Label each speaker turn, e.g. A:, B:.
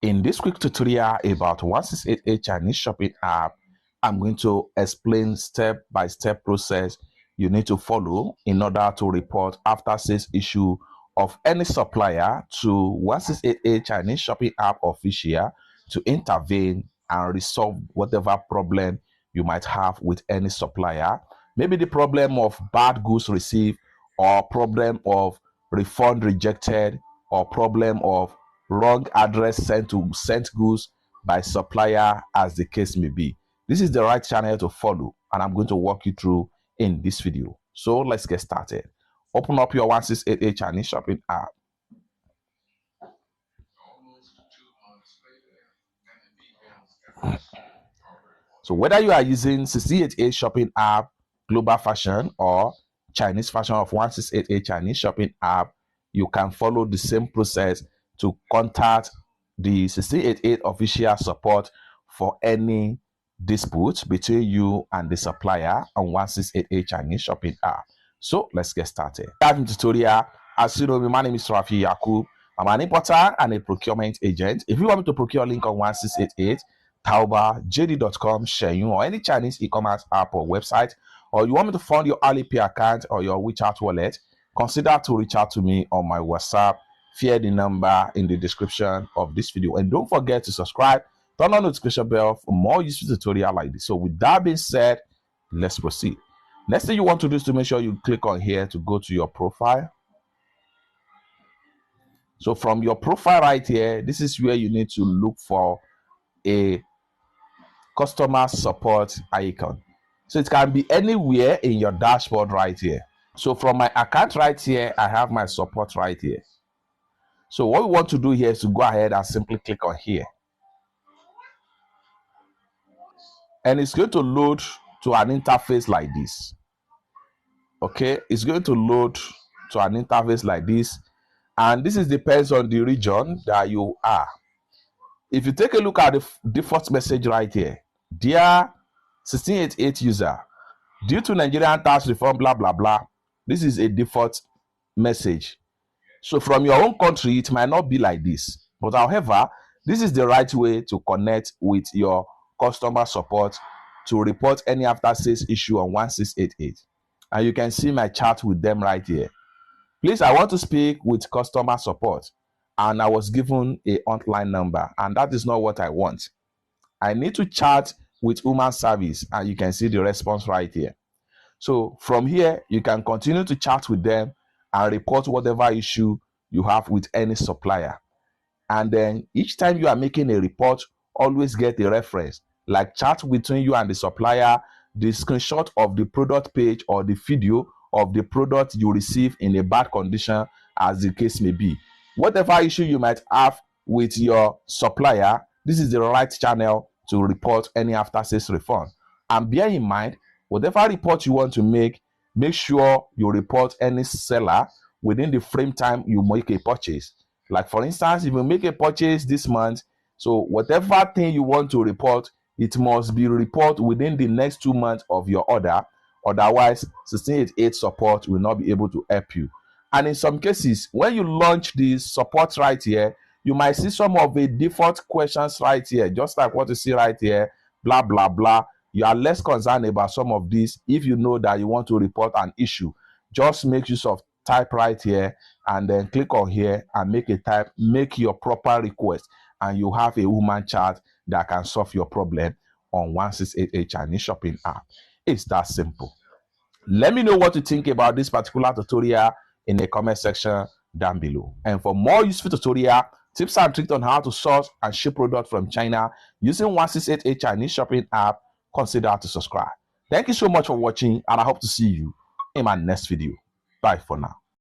A: In this quick tutorial about 168 Chinese shopping app, I'm going to explain step-by-step process you need to follow in order to report after sales issue of any supplier to 168 Chinese shopping app official to intervene and resolve whatever problem you might have with any supplier. Maybe the problem of bad goods received, or problem of refund rejected, or problem of wrong address sent goods by supplier, as the case may be. This is the right channel to follow, and I'm going to walk you through in this video. So let's get started. Open up your 168 Chinese shopping app. So whether you are using 688 shopping app, global fashion, or Chinese fashion of 168 Chinese shopping app, you can follow the same process to contact the 688 official support for any dispute between you and the supplier on 168 Chinese shopping app. So let's get started. Diving tutorial. As you know, my name is Rafi Yakub. I'm an importer and a procurement agent. If you want me to procure link on 168, Taobao, JD.com, Shein, or any Chinese e-commerce app or website, or you want me to fund your Alipay account or your WeChat wallet, consider to reach out to me on my WhatsApp via the number in the description of this video. And don't forget to subscribe, turn on the notification bell for more useful tutorial like this. So with that being said, let's proceed. Next thing you want to do is to make sure you click on here to go to your profile. So from your profile right here, this is where you need to look for a customer support icon. So it can be anywhere in your dashboard right here. So from my account right here, I have my support right here. So what we want to do here is to go ahead and simply click on here. And it's going to load to an interface like this. Okay, it's going to load to an interface like this. And this is depends on the region that you are. If you take a look at the default message right here, dear 1688 user, due to Nigerian tax reform, blah, blah, blah, this is a default message. So from your own country, it might not be like this. But however, this is the right way to connect with your customer support to report any after sales issue on 1688. And you can see my chat with them right here. Please, I want to speak with customer support. And I was given a hotline number, and that is not what I want. I need to chat with human service, and you can see the response right here. So from here, you can continue to chat with them and report whatever issue you have with any supplier. And then each time you are making a report, always get a reference, like chat between you and the supplier, the screenshot of the product page or the video of the product you receive in a bad condition, as the case may be. Whatever issue you might have with your supplier, this is the right channel to report any after sales refund. And bear in mind, whatever report you want to make sure you report any seller within the frame time you make a purchase. Like for instance, if you make a purchase this month, so whatever thing you want to report, it must be reported within the next 2 months of your order. Otherwise, 1688 support will not be able to help you. And in some cases, when you launch the support right here, you might see some of the default questions right here, just like what you see right here, blah, blah, blah. You are less concerned about some of these. If you know that you want to report an issue, just make use of type right here and then click on here and make your proper request, and you have a human chat that can solve your problem on 168 Chinese shopping app. It's that simple. Let me know what you think about this particular tutorial in the comment section down below. And for more useful tutorial, tips and tricks on how to source and ship products from China using 168 Chinese shopping app, consider to subscribe. Thank you so much for watching, and I hope to see you in my next video. Bye for now.